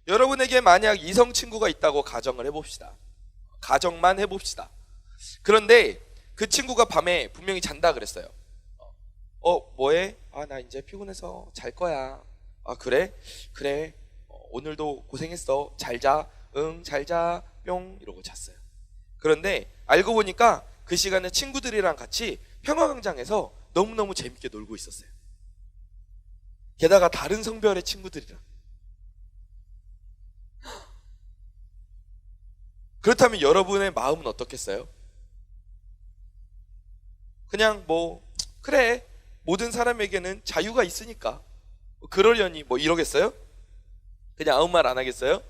여러분에게 만약 이성 친구가 있다고 가정을 해봅시다. 가정만 해봅시다. 그런데 그 친구가 밤에 분명히 잔다 그랬어요. 뭐해? 나 이제 피곤해서 잘 거야. 그래? 그래. 오늘도 고생했어. 잘 자. 응, 잘 자. 뿅. 이러고 잤어요. 그런데 알고 보니까 그 시간에 친구들이랑 같이 평화광장에서 너무너무 재밌게 놀고 있었어요. 게다가 다른 성별의 친구들이랑. 그렇다면 여러분의 마음은 어떻겠어요? 그냥 그래, 모든 사람에게는 자유가 있으니까 그러려니 이러겠어요? 그냥 아무 말 안 하겠어요?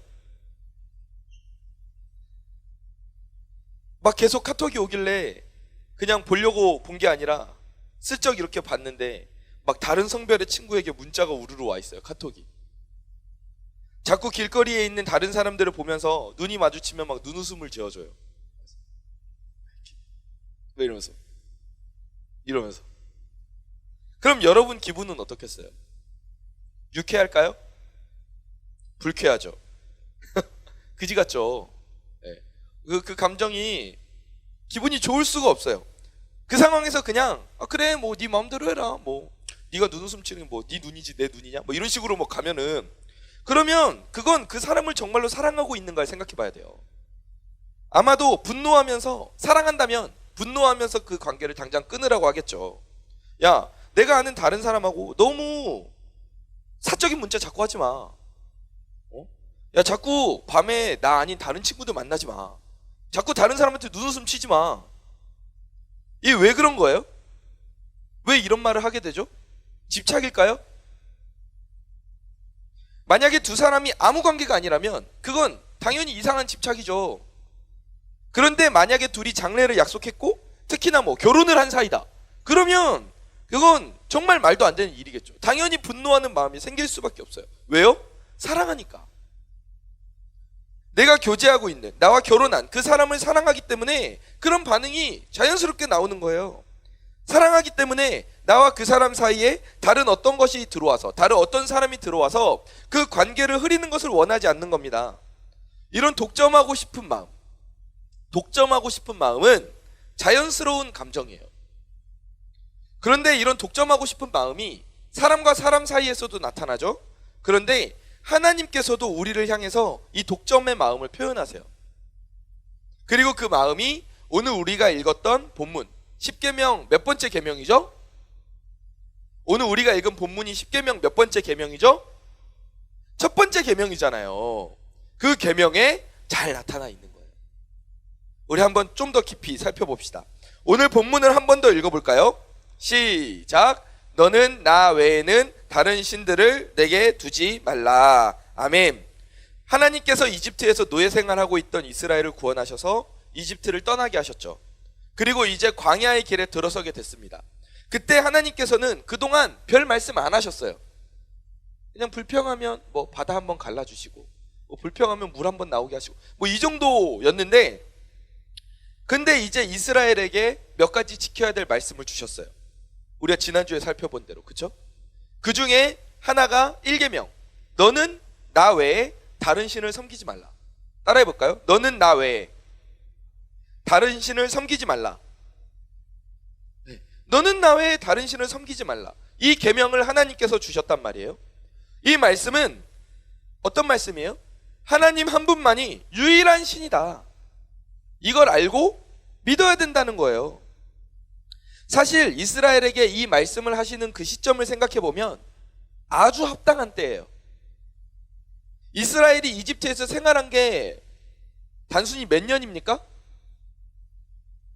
막 계속 카톡이 오길래 그냥 보려고 본 게 아니라 슬쩍 이렇게 봤는데 막 다른 성별의 친구에게 문자가 우르르 와 있어요. 카톡이. 자꾸 길거리에 있는 다른 사람들을 보면서 눈이 마주치면 막 눈웃음을 지어줘요. 왜 이러면서. 그럼 여러분 기분은 어떻겠어요? 유쾌할까요? 불쾌하죠. 그지 같죠? 네. 그 감정이 기분이 좋을 수가 없어요. 그 상황에서 그냥 그래 네 마음대로 해라. 네가 눈웃음 치는 네 눈이지 내 눈이냐? 이런 식으로 가면은, 그러면 그건 그 사람을 정말로 사랑하고 있는가를 생각해 봐야 돼요. 아마도 분노하면서, 사랑한다면 분노하면서 그 관계를 당장 끊으라고 하겠죠. 야, 내가 아는 다른 사람하고 너무 사적인 문자 자꾸 하지 마. 야, 자꾸 밤에 나 아닌 다른 친구들 만나지 마. 자꾸 다른 사람한테 눈웃음 치지 마. 이게 왜 그런 거예요? 왜 이런 말을 하게 되죠? 집착일까요? 만약에 두 사람이 아무 관계가 아니라면 그건 당연히 이상한 집착이죠. 그런데 만약에 둘이 장래를 약속했고 특히나 결혼을 한 사이다. 그러면 그건 정말 말도 안 되는 일이겠죠. 당연히 분노하는 마음이 생길 수밖에 없어요. 왜요? 사랑하니까. 내가 교제하고 있는, 나와 결혼한 그 사람을 사랑하기 때문에 그런 반응이 자연스럽게 나오는 거예요. 사랑하기 때문에 나와 그 사람 사이에 다른 어떤 것이 들어와서, 다른 어떤 사람이 들어와서 그 관계를 흐리는 것을 원하지 않는 겁니다. 이런 독점하고 싶은 마음은 자연스러운 감정이에요. 그런데 이런 독점하고 싶은 마음이 사람과 사람 사이에서도 나타나죠. 그런데 하나님께서도 우리를 향해서 이 독점의 마음을 표현하세요. 그리고 그 마음이 오늘 우리가 읽었던 본문 10계명 몇 번째 계명이죠? 오늘 우리가 읽은 본문이 10계명 몇 번째 계명이죠? 첫 번째 계명이잖아요. 그 계명에 잘 나타나 있는 거예요. 우리 한번 좀 더 깊이 살펴봅시다. 오늘 본문을 한 번 더 읽어볼까요? 시작. 너는 나 외에는 다른 신들을 내게 두지 말라. 아멘. 하나님께서 이집트에서 노예 생활하고 있던 이스라엘을 구원하셔서 이집트를 떠나게 하셨죠. 그리고 이제 광야의 길에 들어서게 됐습니다. 그때 하나님께서는 그동안 별 말씀 안 하셨어요. 그냥 불평하면 바다 한번 갈라주시고, 불평하면 물 한번 나오게 하시고, 이 정도였는데, 근데 이제 이스라엘에게 몇 가지 지켜야 될 말씀을 주셨어요. 우리가 지난주에 살펴본 대로, 그쵸? 그 중에 하나가 1계명. 너는 나 외에 다른 신을 섬기지 말라. 따라해 볼까요? 너는 나 외에 다른 신을 섬기지 말라. 네. 너는 나 외에 다른 신을 섬기지 말라. 이 계명을 하나님께서 주셨단 말이에요. 이 말씀은 어떤 말씀이에요? 하나님 한 분만이 유일한 신이다. 이걸 알고 믿어야 된다는 거예요. 사실 이스라엘에게 이 말씀을 하시는 그 시점을 생각해 보면 아주 합당한 때예요. 이스라엘이 이집트에서 생활한 게 단순히 몇 년입니까?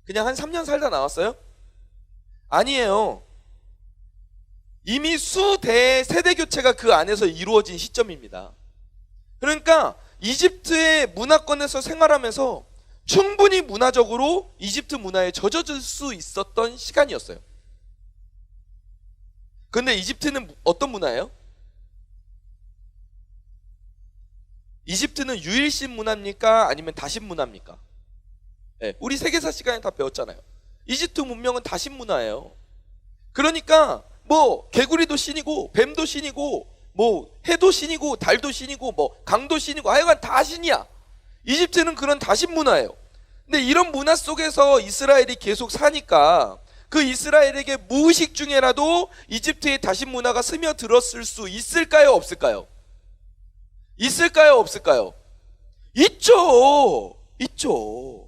그냥 한 3년 살다 나왔어요? 아니에요. 이미 수대의 세대 교체가 그 안에서 이루어진 시점입니다. 그러니까 이집트의 문화권에서 생활하면서 충분히 문화적으로 이집트 문화에 젖어들 수 있었던 시간이었어요. 그런데 이집트는 어떤 문화예요? 이집트는 유일신 문화입니까? 아니면 다신 문화입니까? 네, 우리 세계사 시간에 다 배웠잖아요. 이집트 문명은 다신 문화예요. 그러니까 개구리도 신이고 뱀도 신이고 뭐 해도 신이고 달도 신이고 뭐 강도 신이고 하여간 다 신이야. 이집트는 그런 다신 문화예요. 근데 이런 문화 속에서 이스라엘이 계속 사니까 그 이스라엘에게 무의식 중에라도 이집트의 다신 문화가 스며들었을 수 있을까요? 없을까요? 있을까요? 없을까요? 있죠. 있죠.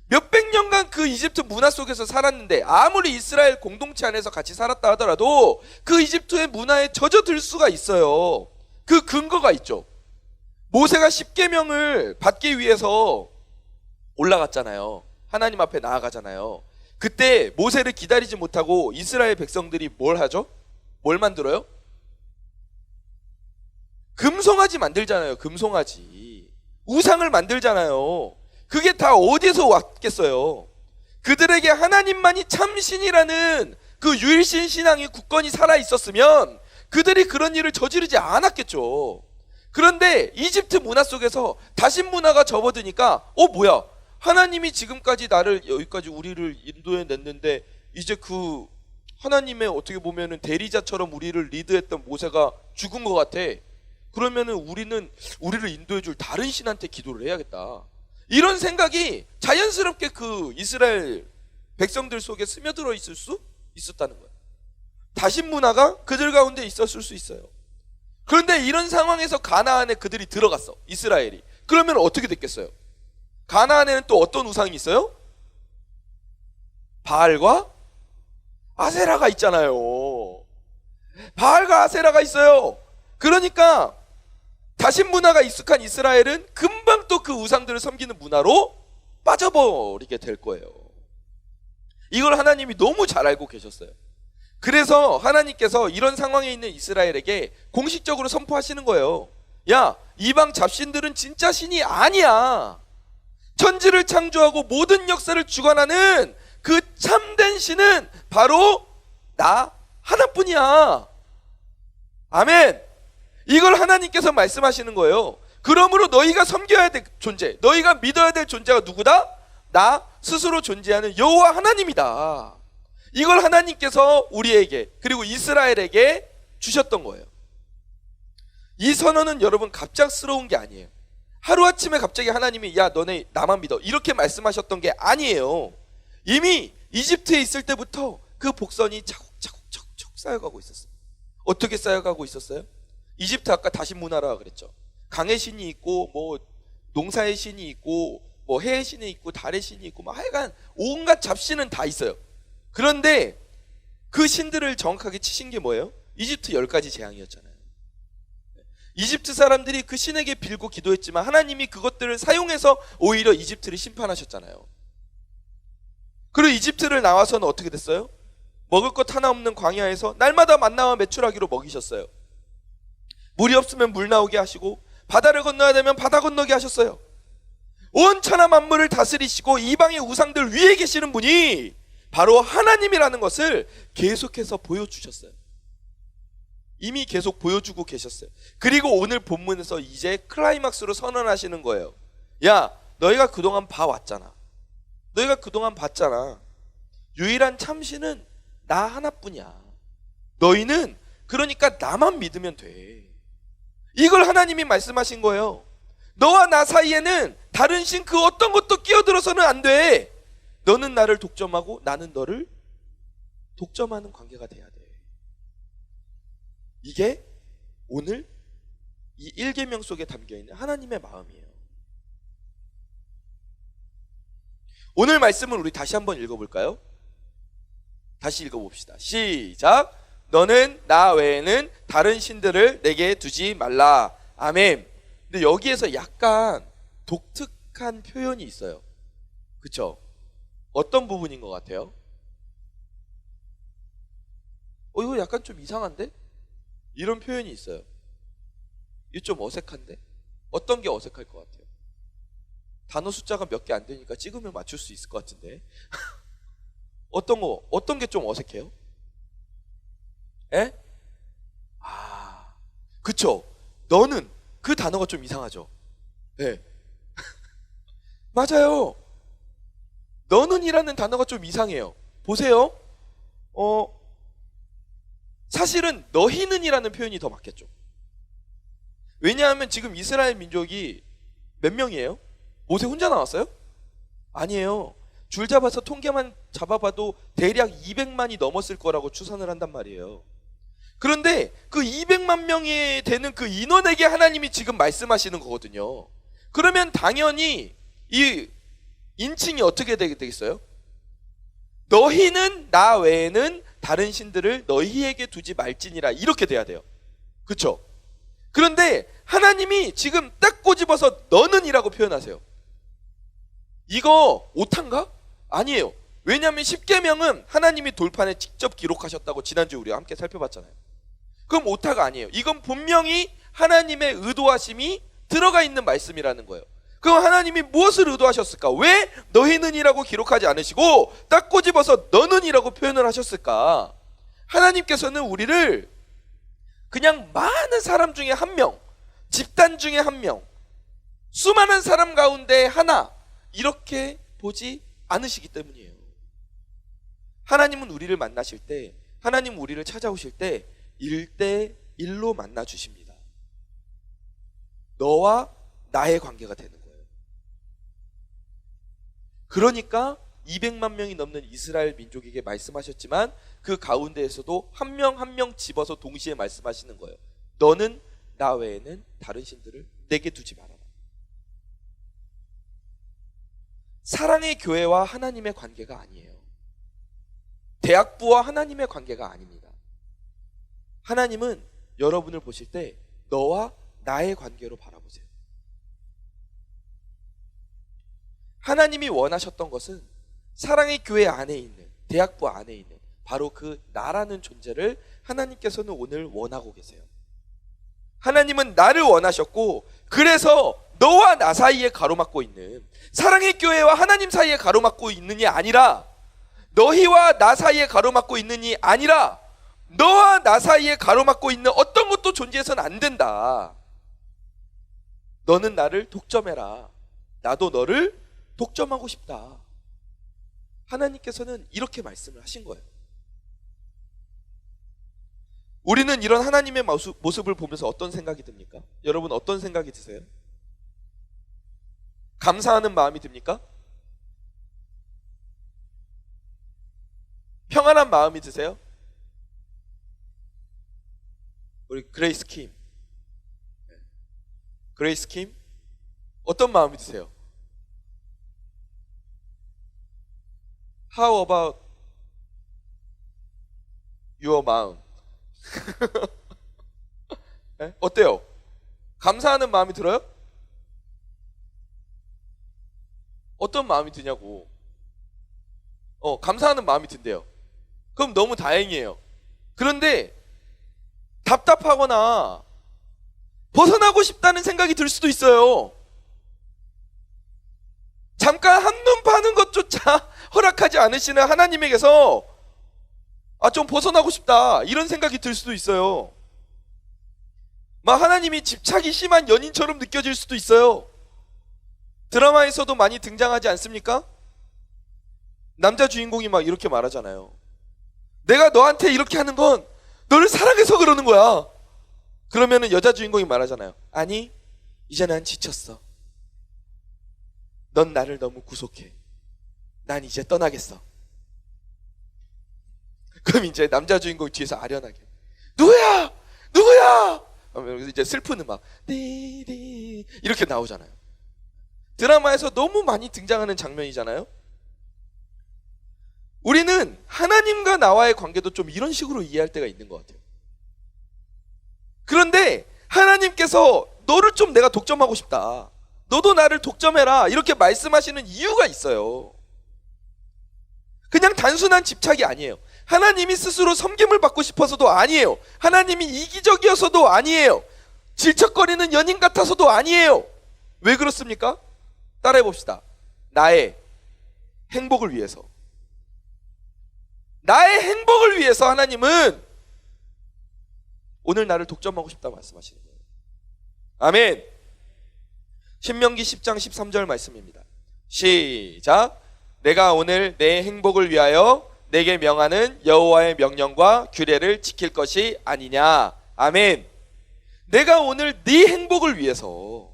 몇백 년간 그 이집트 문화 속에서 살았는데 아무리 이스라엘 공동체 안에서 같이 살았다 하더라도 그 이집트의 문화에 젖어들 수가 있어요. 그 근거가 있죠. 모세가 십계명을 받기 위해서 올라갔잖아요. 하나님 앞에 나아가잖아요. 그때 모세를 기다리지 못하고 이스라엘 백성들이 뭘 하죠? 뭘 만들어요? 금송아지 만들잖아요. 금송아지. 우상을 만들잖아요. 그게 다 어디서 왔겠어요? 그들에게 하나님만이 참신이라는 그 유일신 신앙이 굳건히 살아있었으면 그들이 그런 일을 저지르지 않았겠죠. 그런데 이집트 문화 속에서 다신 문화가 접어드니까 뭐야, 하나님이 지금까지 나를 여기까지 우리를 인도해 냈는데 이제 그 하나님의 어떻게 보면은 대리자처럼 우리를 리드했던 모세가 죽은 것 같아. 그러면은 우리를 인도해 줄 다른 신한테 기도를 해야겠다. 이런 생각이 자연스럽게 그 이스라엘 백성들 속에 스며들어 있을 수 있었다는 거예요. 다신 문화가 그들 가운데 있었을 수 있어요. 그런데 이런 상황에서 가나안에 그들이 들어갔어. 이스라엘이. 그러면 어떻게 됐겠어요? 가나안에는 또 어떤 우상이 있어요? 바알과 아세라가 있잖아요. 바알과 아세라가 있어요. 그러니까 다신 문화가 익숙한 이스라엘은 금방 또 그 우상들을 섬기는 문화로 빠져버리게 될 거예요. 이걸 하나님이 너무 잘 알고 계셨어요. 그래서 하나님께서 이런 상황에 있는 이스라엘에게 공식적으로 선포하시는 거예요. 야, 이방 잡신들은 진짜 신이 아니야. 천지를 창조하고 모든 역사를 주관하는 그 참된 신은 바로 나 하나뿐이야. 아멘. 이걸 하나님께서 말씀하시는 거예요. 그러므로 너희가 섬겨야 될 존재, 너희가 믿어야 될 존재가 누구다? 나 스스로 존재하는 여호와 하나님이다. 이걸 하나님께서 우리에게 그리고 이스라엘에게 주셨던 거예요. 이 선언은 여러분 갑작스러운 게 아니에요. 하루아침에 갑자기 하나님이 야 너네 나만 믿어 이렇게 말씀하셨던 게 아니에요. 이미 이집트에 있을 때부터 그 복선이 차곡차곡 쌓여가고 있었어요. 어떻게 쌓여가고 있었어요? 이집트 아까 다신 문화라 그랬죠. 강의 신이 있고 뭐 농사의 신이 있고 뭐 해의 신이 있고 달의 신이 있고 뭐 하여간 온갖 잡신은 다 있어요. 그런데 그 신들을 정확하게 치신 게 뭐예요? 이집트 10가지 재앙이었잖아요. 이집트 사람들이 그 신에게 빌고 기도했지만 하나님이 그것들을 사용해서 오히려 이집트를 심판하셨잖아요. 그리고 이집트를 나와서는 어떻게 됐어요? 먹을 것 하나 없는 광야에서 날마다 만나와 메추라기로 먹이셨어요. 물이 없으면 물 나오게 하시고 바다를 건너야 되면 바다 건너게 하셨어요. 온 천하 만물을 다스리시고 이방의 우상들 위에 계시는 분이 바로 하나님이라는 것을 계속해서 보여주셨어요. 이미 계속 보여주고 계셨어요. 그리고 오늘 본문에서 이제 클라이막스로 선언하시는 거예요. 야, 너희가 그동안 봐왔잖아. 너희가 그동안 봤잖아. 유일한 참신은 나 하나뿐이야. 너희는 그러니까 나만 믿으면 돼. 이걸 하나님이 말씀하신 거예요. 너와 나 사이에는 다른 신 그 어떤 것도 끼어들어서는 안 돼. 너는 나를 독점하고 나는 너를 독점하는 관계가 돼야 돼. 이게 오늘 이 1계명 속에 담겨있는 하나님의 마음이에요. 오늘 말씀을 우리 다시 한번 읽어볼까요? 다시 읽어봅시다. 시작. 너는 나 외에는 다른 신들을 내게 두지 말라. 아멘. 근데 여기에서 약간 독특한 표현이 있어요. 그쵸? 어떤 부분인 것 같아요? 이거 약간 좀 이상한데? 이런 표현이 있어요. 이거 좀 어색한데? 어떤 게 어색할 것 같아요? 단어 숫자가 몇 개 안 되니까 찍으면 맞출 수 있을 것 같은데. 어떤 게 좀 어색해요? 에? 그쵸? 너는 그 단어가 좀 이상하죠? 네. 맞아요. 너는이라는 단어가 좀 이상해요. 보세요. 사실은 너희는이라는 표현이 더 맞겠죠. 왜냐하면 지금 이스라엘 민족이 몇 명이에요? 모세 혼자 나왔어요? 아니에요. 줄 잡아서 통계만 잡아봐도 대략 200만이 넘었을 거라고 추산을 한단 말이에요. 그런데 그 200만 명이 되는 그 인원에게 하나님이 지금 말씀하시는 거거든요. 그러면 당연히 이 인칭이 어떻게 되겠어요? 너희는 나 외에는 다른 신들을 너희에게 두지 말지니라, 이렇게 돼야 돼요. 그렇죠? 그런데 하나님이 지금 딱 꼬집어서 너는 이라고 표현하세요. 이거 오타인가? 아니에요. 왜냐하면 십계명은 하나님이 돌판에 직접 기록하셨다고 지난주에 우리가 함께 살펴봤잖아요. 그럼 오타가 아니에요. 이건 분명히 하나님의 의도하심이 들어가 있는 말씀이라는 거예요. 그럼 하나님이 무엇을 의도하셨을까? 왜 너희는 이라고 기록하지 않으시고 딱 꼬집어서 너는 이라고 표현을 하셨을까? 하나님께서는 우리를 그냥 많은 사람 중에 한 명, 집단 중에 한 명, 수많은 사람 가운데 하나, 이렇게 보지 않으시기 때문이에요. 하나님은 우리를 만나실 때, 하나님은 우리를 찾아오실 때 1대1로 만나 주십니다. 너와 나의 관계가 되는 거예요. 그러니까 200만 명이 넘는 이스라엘 민족에게 말씀하셨지만 그 가운데에서도 한 명 한 명 집어서 동시에 말씀하시는 거예요. 너는 나 외에는 다른 신들을 내게 두지 말아라. 사랑의 교회와 하나님의 관계가 아니에요. 대학부와 하나님의 관계가 아닙니다. 하나님은 여러분을 보실 때 너와 나의 관계로 바라보세요. 하나님이 원하셨던 것은 사랑의 교회 안에 있는, 대학부 안에 있는 바로 그 나라는 존재를 하나님께서는 오늘 원하고 계세요. 하나님은 나를 원하셨고, 그래서 너와 나 사이에 가로막고 있는, 사랑의 교회와 하나님 사이에 가로막고 있는이 아니라, 너희와 나 사이에 가로막고 있는이 아니라, 너와 나 사이에 가로막고 있는 어떤 것도 존재해서는 안 된다. 너는 나를 독점해라. 나도 너를 독점하고 싶다. 하나님께서는 이렇게 말씀을 하신 거예요. 우리는 이런 하나님의 모습을 보면서 어떤 생각이 듭니까? 여러분 어떤 생각이 드세요? 감사하는 마음이 듭니까? 평안한 마음이 드세요? 우리 그레이스 킴, 어떤 마음이 드세요? How about your 마음? 네? 어때요? 감사하는 마음이 들어요? 어떤 마음이 드냐고. 감사하는 마음이 든대요. 그럼 너무 다행이에요. 그런데 답답하거나 벗어나고 싶다는 생각이 들 수도 있어요. 잠깐 한눈 파는 것조차 허락하지 않으시는 하나님에게서 좀 벗어나고 싶다, 이런 생각이 들 수도 있어요. 막 하나님이 집착이 심한 연인처럼 느껴질 수도 있어요. 드라마에서도 많이 등장하지 않습니까? 남자 주인공이 막 이렇게 말하잖아요. 내가 너한테 이렇게 하는 건 너를 사랑해서 그러는 거야. 그러면은 여자 주인공이 말하잖아요. 아니, 이제 난 지쳤어. 넌 나를 너무 구속해. 난 이제 떠나겠어. 그럼 이제 남자 주인공 뒤에서 아련하게 누구야? 하면 이제 슬픈 음악 띠리 이렇게 나오잖아요. 드라마에서 너무 많이 등장하는 장면이잖아요. 우리는 하나님과 나와의 관계도 좀 이런 식으로 이해할 때가 있는 것 같아요. 그런데 하나님께서 너를 좀 내가 독점하고 싶다, 너도 나를 독점해라, 이렇게 말씀하시는 이유가 있어요. 그냥 단순한 집착이 아니에요. 하나님이 스스로 섬김을 받고 싶어서도 아니에요. 하나님이 이기적이어서도 아니에요. 질척거리는 연인 같아서도 아니에요. 왜 그렇습니까? 따라해 봅시다. 나의 행복을 위해서. 나의 행복을 위해서 하나님은 오늘 나를 독점하고 싶다고 말씀하시는 거예요. 아멘. 신명기 10장 13절 말씀입니다. 시작. 내가 오늘 내 행복을 위하여 내게 명하는 여호와의 명령과 규례를 지킬 것이 아니냐. 아멘. 내가 오늘 네 행복을 위해서,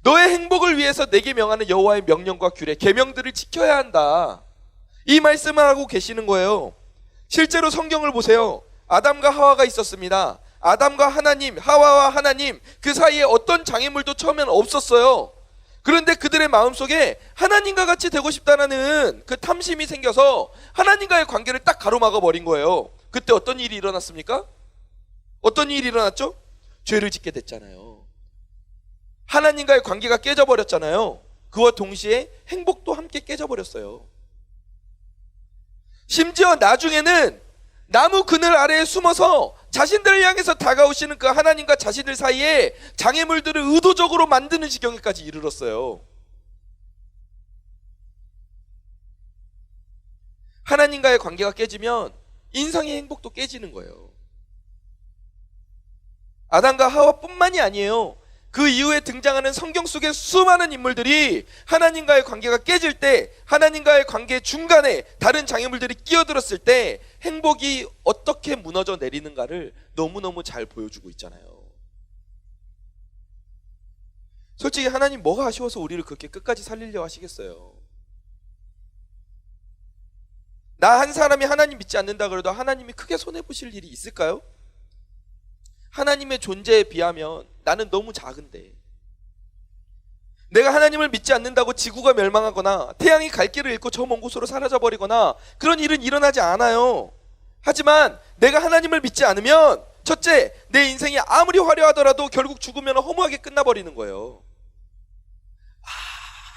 너의 행복을 위해서 내게 명하는 여호와의 명령과 규례, 계명들을 지켜야 한다. 이 말씀을 하고 계시는 거예요. 실제로 성경을 보세요. 아담과 하와가 있었습니다. 아담과 하나님, 하와와 하나님, 그 사이에 어떤 장애물도 처음에는 없었어요. 그런데 그들의 마음속에 하나님과 같이 되고 싶다는 그 탐심이 생겨서 하나님과의 관계를 딱 가로막아 버린 거예요. 그때 어떤 일이 일어났습니까? 어떤 일이 일어났죠? 죄를 짓게 됐잖아요. 하나님과의 관계가 깨져버렸잖아요. 그와 동시에 행복도 함께 깨져버렸어요. 심지어 나중에는 나무 그늘 아래에 숨어서 자신들을 향해서 다가오시는 그 하나님과 자신들 사이에 장애물들을 의도적으로 만드는 지경에까지 이르렀어요. 하나님과의 관계가 깨지면 인생의 행복도 깨지는 거예요. 아담과 하와뿐만이 아니에요. 그 이후에 등장하는 성경 속의 수많은 인물들이 하나님과의 관계가 깨질 때, 하나님과의 관계 중간에 다른 장애물들이 끼어들었을 때 행복이 어떻게 무너져 내리는가를 너무너무 잘 보여주고 있잖아요. 솔직히 하나님 뭐가 아쉬워서 우리를 그렇게 끝까지 살리려 하시겠어요? 나 한 사람이 하나님 믿지 않는다 그래도 하나님이 크게 손해보실 일이 있을까요? 하나님의 존재에 비하면 나는 너무 작은데, 내가 하나님을 믿지 않는다고 지구가 멸망하거나 태양이 갈 길을 잃고 저 먼 곳으로 사라져버리거나 그런 일은 일어나지 않아요. 하지만 내가 하나님을 믿지 않으면 첫째, 내 인생이 아무리 화려하더라도 결국 죽으면 허무하게 끝나버리는 거예요.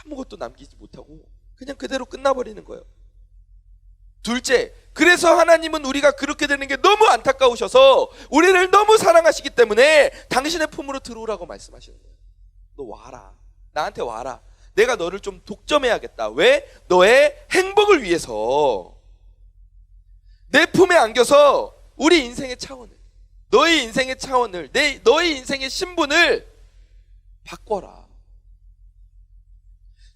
아무것도 남기지 못하고 그냥 그대로 끝나버리는 거예요. 둘째, 그래서 하나님은 우리가 그렇게 되는 게 너무 안타까우셔서 우리를 너무 사랑하시기 때문에 당신의 품으로 들어오라고 말씀하시는 거예요. 너 와라. 나한테 와라. 내가 너를 좀 독점해야겠다. 왜? 너의 행복을 위해서. 내 품에 안겨서 우리 인생의 차원을, 너의 인생의 차원을, 너의 인생의 신분을 바꿔라.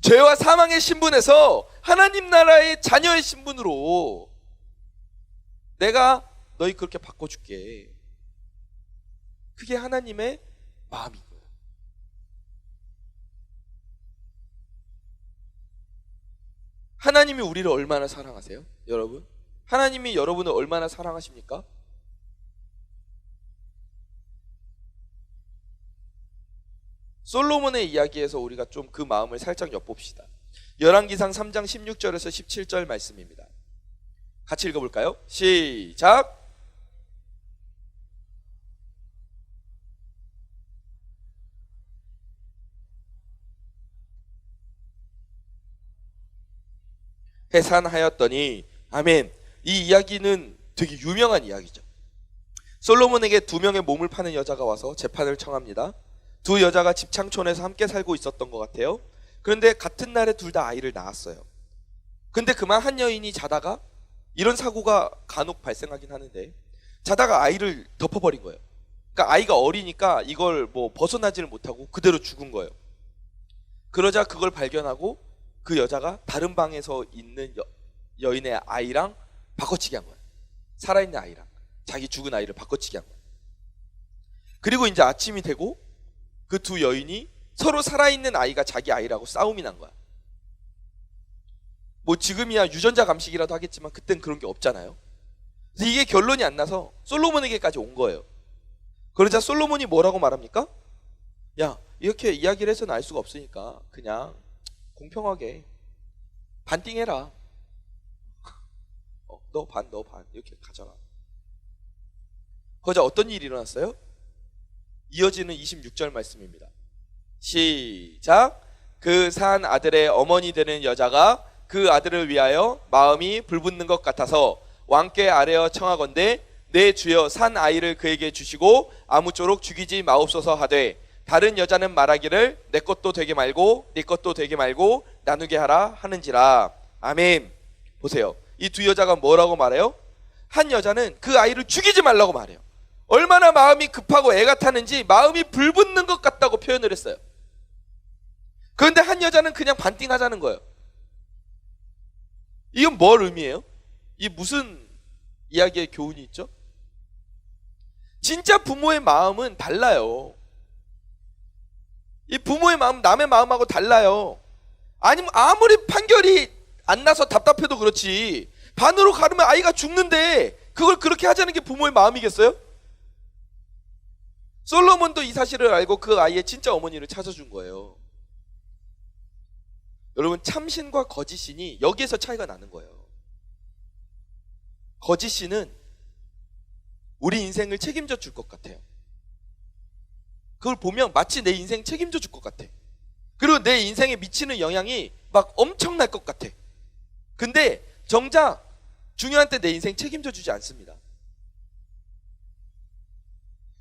죄와 사망의 신분에서 하나님 나라의 자녀의 신분으로 내가 너희 그렇게 바꿔줄게. 그게 하나님의 마음인 거예요. 하나님이 우리를 얼마나 사랑하세요? 여러분, 하나님이 여러분을 얼마나 사랑하십니까? 솔로몬의 이야기에서 우리가 좀 그 마음을 살짝 엿봅시다. 열왕기상 3장 16절에서 17절 말씀입니다. 같이 읽어볼까요? 시작! 해산하였더니, 아멘. 이 이야기는 되게 유명한 이야기죠. 솔로몬에게 두 명의 몸을 파는 여자가 와서 재판을 청합니다. 두 여자가 집창촌에서 함께 살고 있었던 것 같아요. 그런데 같은 날에 둘 다 아이를 낳았어요. 근데 그만 한 여인이 자다가, 이런 사고가 간혹 발생하긴 하는데, 자다가 아이를 덮어버린 거예요. 그러니까 아이가 어리니까 이걸 뭐 벗어나지를 못하고 그대로 죽은 거예요. 그러자 그걸 발견하고 그 여자가 다른 방에서 있는 여인의 아이랑 바꿔치기 한 거예요. 살아있는 아이랑 자기 죽은 아이를 바꿔치기 한 거예요. 그리고 이제 아침이 되고 그 두 여인이 서로 살아있는 아이가 자기 아이라고 싸움이 난 거야. 뭐 지금이야 유전자 감식이라도 하겠지만 그땐 그런 게 없잖아요. 그래서 이게 결론이 안 나서 솔로몬에게까지 온 거예요. 그러자 솔로몬이 뭐라고 말합니까? 야, 이렇게 이야기를 해서는 알 수가 없으니까 그냥 공평하게 반띵해라. 너 반, 너 반 이렇게 가져라. 그러자 어떤 일이 일어났어요? 이어지는 26절 말씀입니다. 시작! 그 산 아들의 어머니 되는 여자가 그 아들을 위하여 마음이 불붙는 것 같아서 왕께 아뢰어 청하건대 내 주여 산 아이를 그에게 주시고 아무쪼록 죽이지 마옵소서 하되 다른 여자는 말하기를 내 것도 되게 말고 네 것도 되게 말고 나누게 하라 하는지라. 아멘. 보세요. 이 두 여자가 뭐라고 말해요? 한 여자는 그 아이를 죽이지 말라고 말해요. 얼마나 마음이 급하고 애가 타는지 마음이 불붙는 것 같다고 표현을 했어요. 그런데 한 여자는 그냥 반띵하자는 거예요. 이건 뭘 의미해요? 이 무슨 이야기의 교훈이 있죠? 진짜 부모의 마음은 달라요. 이 부모의 마음 남의 마음하고 달라요. 아니면 아무리 판결이 안 나서 답답해도 그렇지, 반으로 가르면 아이가 죽는데 그걸 그렇게 하자는 게 부모의 마음이겠어요? 솔로몬도 이 사실을 알고 그 아이의 진짜 어머니를 찾아준 거예요. 여러분, 참신과 거짓신이 여기에서 차이가 나는 거예요. 거짓신은 우리 인생을 책임져 줄 것 같아요. 그걸 보면 마치 내 인생 책임져 줄 것 같아. 그리고 내 인생에 미치는 영향이 막 엄청날 것 같아. 근데 정작 중요한 때 내 인생 책임져 주지 않습니다.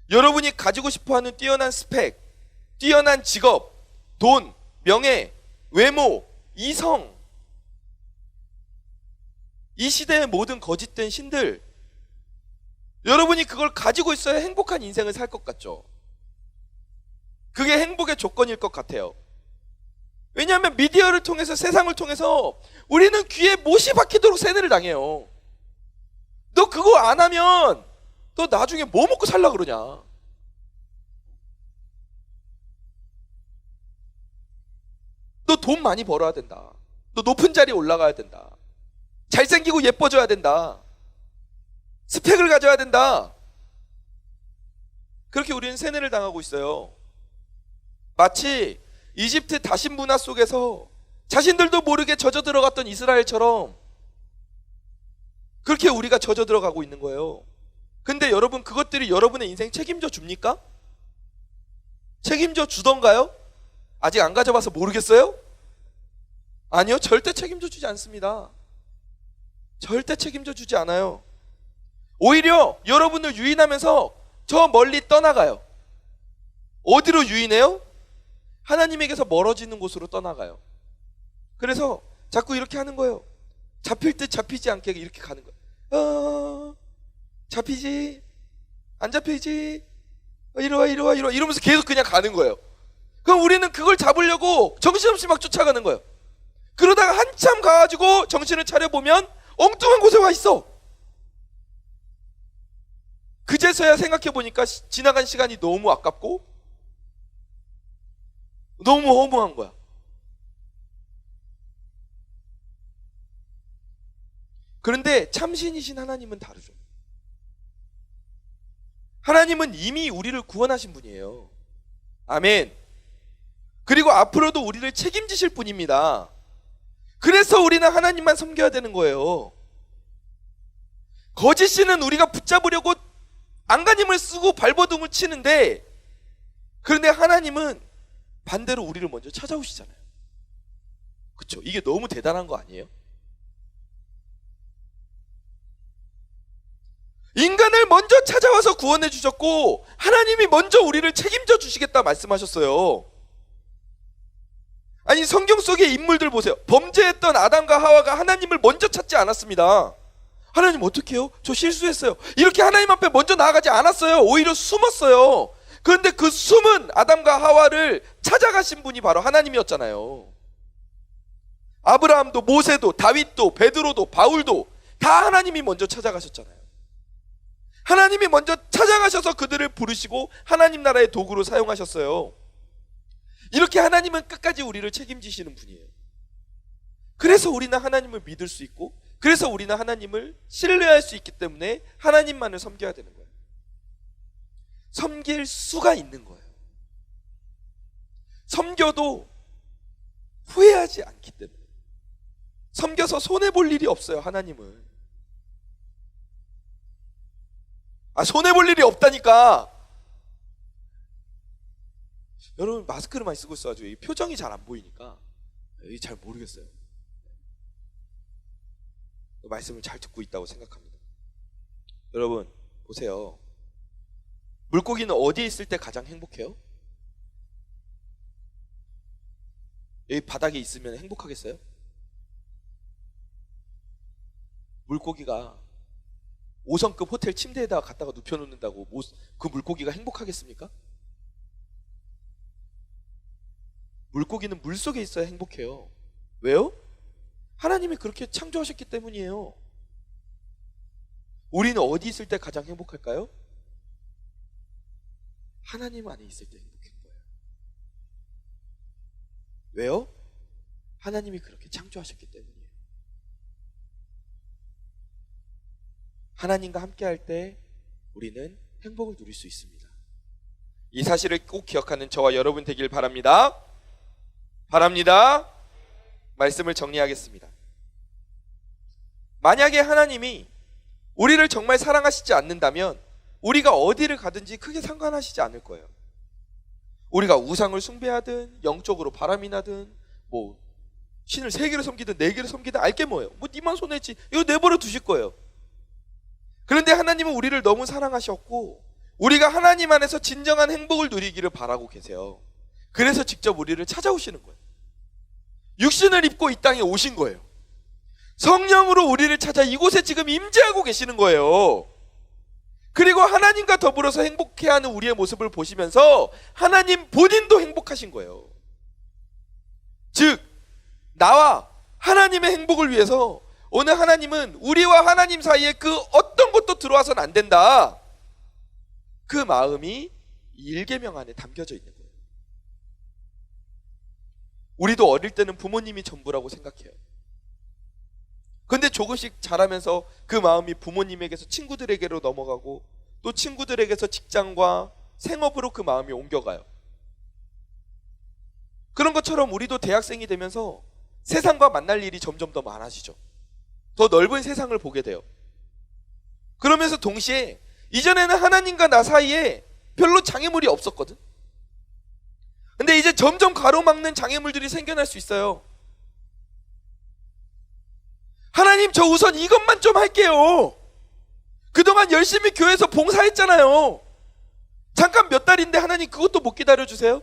여러분이 가지고 싶어하는 뛰어난 스펙, 뛰어난 직업, 돈, 명예, 외모, 이성, 이 시대의 모든 거짓된 신들, 여러분이 그걸 가지고 있어야 행복한 인생을 살 것 같죠? 그게 행복의 조건일 것 같아요. 왜냐하면 미디어를 통해서, 세상을 통해서 우리는 귀에 못이 박히도록 세뇌를 당해요. 너 그거 안 하면 너 나중에 뭐 먹고 살라 그러냐? 너 돈 많이 벌어야 된다. 너 높은 자리에 올라가야 된다. 잘생기고 예뻐져야 된다. 스펙을 가져야 된다. 그렇게 우리는 세뇌를 당하고 있어요. 마치 이집트 다신 문화 속에서 자신들도 모르게 젖어 들어갔던 이스라엘처럼 그렇게 우리가 젖어 들어가고 있는 거예요. 근데 여러분, 그것들이 여러분의 인생 책임져 줍니까? 책임져 주던가요? 아직 안 가져봐서 모르겠어요? 아니요, 절대 책임져 주지 않습니다. 절대 책임져 주지 않아요. 오히려 여러분을 유인하면서 저 멀리 떠나가요. 어디로 유인해요? 하나님에게서 멀어지는 곳으로 떠나가요. 그래서 자꾸 이렇게 하는 거예요. 잡힐 듯 잡히지 않게 이렇게 가는 거예요. 잡히지? 안 잡히지? 이리 와, 이리 와, 이리 와, 이러면서 계속 그냥 가는 거예요. 그럼 우리는 그걸 잡으려고 정신없이 막 쫓아가는 거예요. 그러다가 한참 가가지고 정신을 차려보면 엉뚱한 곳에 와 있어. 그제서야 생각해보니까 지나간 시간이 너무 아깝고 너무 허무한 거야. 그런데 참신이신 하나님은 다르죠. 하나님은 이미 우리를 구원하신 분이에요. 아멘. 그리고 앞으로도 우리를 책임지실 분입니다. 그래서 우리는 하나님만 섬겨야 되는 거예요. 거짓신은 우리가 붙잡으려고 안간힘을 쓰고 발버둥을 치는데, 그런데 하나님은 반대로 우리를 먼저 찾아오시잖아요. 그렇죠? 이게 너무 대단한 거 아니에요? 인간을 먼저 찾아와서 구원해 주셨고 하나님이 먼저 우리를 책임져 주시겠다 말씀하셨어요. 아니, 성경 속의 인물들 보세요. 범죄했던 아담과 하와가 하나님을 먼저 찾지 않았습니다. 하나님 어떻게 해요? 저 실수했어요. 이렇게 하나님 앞에 먼저 나아가지 않았어요. 오히려 숨었어요. 그런데 그 숨은 아담과 하와를 찾아가신 분이 바로 하나님이었잖아요. 아브라함도, 모세도, 다윗도, 베드로도, 바울도 다 하나님이 먼저 찾아가셨잖아요. 하나님이 먼저 찾아가셔서 그들을 부르시고 하나님 나라의 도구로 사용하셨어요. 이렇게 하나님은 끝까지 우리를 책임지시는 분이에요. 그래서 우리는 하나님을 믿을 수 있고, 그래서 우리는 하나님을 신뢰할 수 있기 때문에 하나님만을 섬겨야 되는 거예요. 섬길 수가 있는 거예요. 섬겨도 후회하지 않기 때문에. 섬겨서 손해볼 일이 없어요, 하나님을. 손해볼 일이 없다니까. 여러분, 마스크를만 쓰고 있어가지고 이 표정이 잘 안 보이니까 잘 모르겠어요. 말씀을 잘 듣고 있다고 생각합니다. 여러분 보세요. 물고기는 어디에 있을 때 가장 행복해요? 여기 바닥에 있으면 행복하겠어요? 물고기가 5성급 호텔 침대에다가 갖다가 눕혀놓는다고 그 물고기가 행복하겠습니까? 물고기는 물속에 있어야 행복해요. 왜요? 하나님이 그렇게 창조하셨기 때문이에요. 우리는 어디 있을 때 가장 행복할까요? 하나님 안에 있을 때 행복한 거예요. 왜요? 하나님이 그렇게 창조하셨기 때문이에요. 하나님과 함께할 때 우리는 행복을 누릴 수 있습니다. 이 사실을 꼭 기억하는 저와 여러분 되길 바랍니다. 말씀을 정리하겠습니다. 만약에 하나님이 우리를 정말 사랑하시지 않는다면 우리가 어디를 가든지 크게 상관하시지 않을 거예요. 우리가 우상을 숭배하든 영적으로 바람이 나든 뭐 신을 3개를 섬기든 4개를 섬기든 알게 뭐예요. 뭐 니만 손해지. 이거 내버려 두실 거예요. 그런데 하나님은 우리를 너무 사랑하셨고 우리가 하나님 안에서 진정한 행복을 누리기를 바라고 계세요. 그래서 직접 우리를 찾아오시는 거예요. 육신을 입고 이 땅에 오신 거예요. 성령으로 우리를 찾아 이곳에 지금 임재하고 계시는 거예요. 그리고 하나님과 더불어서 행복해하는 우리의 모습을 보시면서 하나님 본인도 행복하신 거예요. 즉 나와 하나님의 행복을 위해서 오늘 하나님은 우리와 하나님 사이에 그 어떤 것도 들어와서는 안 된다. 그 마음이 이 1계명 안에 담겨져 있는 거예요. 우리도 어릴 때는 부모님이 전부라고 생각해요. 근데 조금씩 자라면서 그 마음이 부모님에게서 친구들에게로 넘어가고 또 친구들에게서 직장과 생업으로 그 마음이 옮겨가요. 그런 것처럼 우리도 대학생이 되면서 세상과 만날 일이 점점 더 많아지죠. 더 넓은 세상을 보게 돼요. 그러면서 동시에 이전에는 하나님과 나 사이에 별로 장애물이 없었거든. 근데 이제 점점 가로막는 장애물들이 생겨날 수 있어요. 하나님, 저 우선 이것만 좀 할게요. 그동안 열심히 교회에서 봉사했잖아요. 잠깐 몇 달인데 하나님 그것도 못 기다려주세요?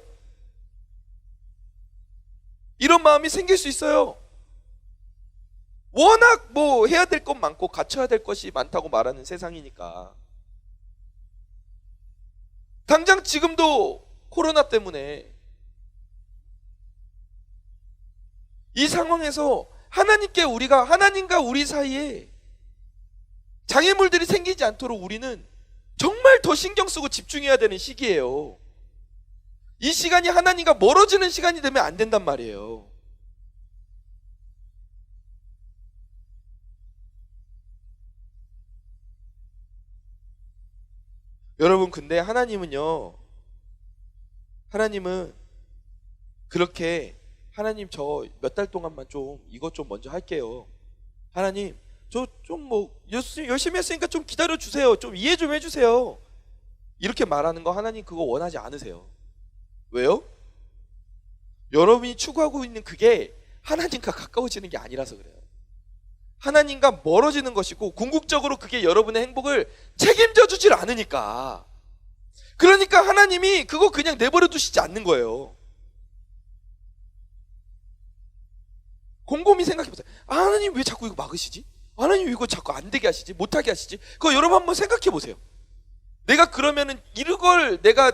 이런 마음이 생길 수 있어요. 워낙 뭐 해야 될 것 많고 갖춰야 될 것이 많다고 말하는 세상이니까. 당장 지금도 코로나 때문에 이 상황에서 하나님과 우리 사이에 장애물들이 생기지 않도록 우리는 정말 더 신경 쓰고 집중해야 되는 시기예요. 이 시간이 하나님과 멀어지는 시간이 되면 안 된단 말이에요. 여러분, 근데 하나님은 그렇게 하나님 저 몇 달 동안만 좀 이것 좀 먼저 할게요. 하나님 저 좀 뭐 열심히 했으니까 좀 기다려 주세요. 좀 이해 좀 해주세요. 이렇게 말하는 거 하나님 그거 원하지 않으세요. 왜요? 여러분이 추구하고 있는 그게 하나님과 가까워지는 게 아니라서 그래요. 하나님과 멀어지는 것이고 궁극적으로 그게 여러분의 행복을 책임져 주질 않으니까. 그러니까 하나님이 그거 그냥 내버려 두시지 않는 거예요. 곰곰이 생각해보세요. 하나님 왜 자꾸 이거 막으시지? 하나님 왜 이거 자꾸 안 되게 하시지? 못하게 하시지? 그거 여러분 한번 생각해보세요. 내가 그러면은 이걸 내가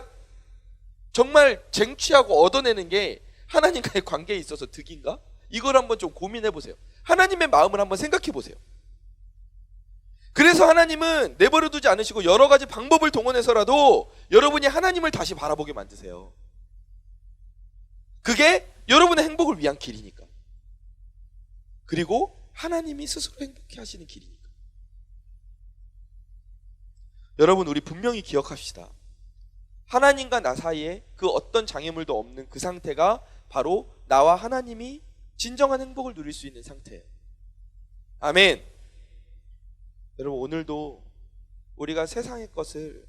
정말 쟁취하고 얻어내는 게 하나님과의 관계에 있어서 득인가? 이걸 한번 좀 고민해보세요. 하나님의 마음을 한번 생각해보세요. 그래서 하나님은 내버려 두지 않으시고 여러 가지 방법을 동원해서라도 여러분이 하나님을 다시 바라보게 만드세요. 그게 여러분의 행복을 위한 길이니까. 그리고 하나님이 스스로 행복해 하시는 길이니까. 여러분, 우리 분명히 기억합시다. 하나님과 나 사이에 그 어떤 장애물도 없는 그 상태가 바로 나와 하나님이 진정한 행복을 누릴 수 있는 상태예요. 아멘. 여러분, 오늘도 우리가 세상의 것을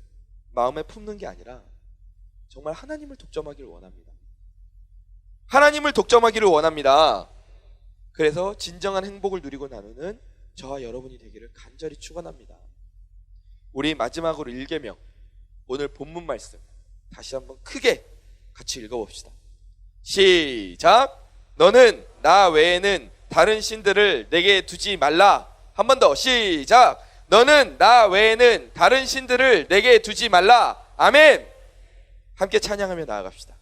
마음에 품는 게 아니라 정말 하나님을 독점하기를 원합니다. 하나님을 독점하기를 원합니다. 그래서 진정한 행복을 누리고 나누는 저와 여러분이 되기를 간절히 축원합니다. 우리 마지막으로 1계명, 오늘 본문 말씀 다시 한번 크게 같이 읽어봅시다. 시작! 너는 나 외에는 다른 신들을 내게 두지 말라. 한 번 더 시작! 너는 나 외에는 다른 신들을 내게 두지 말라. 아멘! 함께 찬양하며 나아갑시다.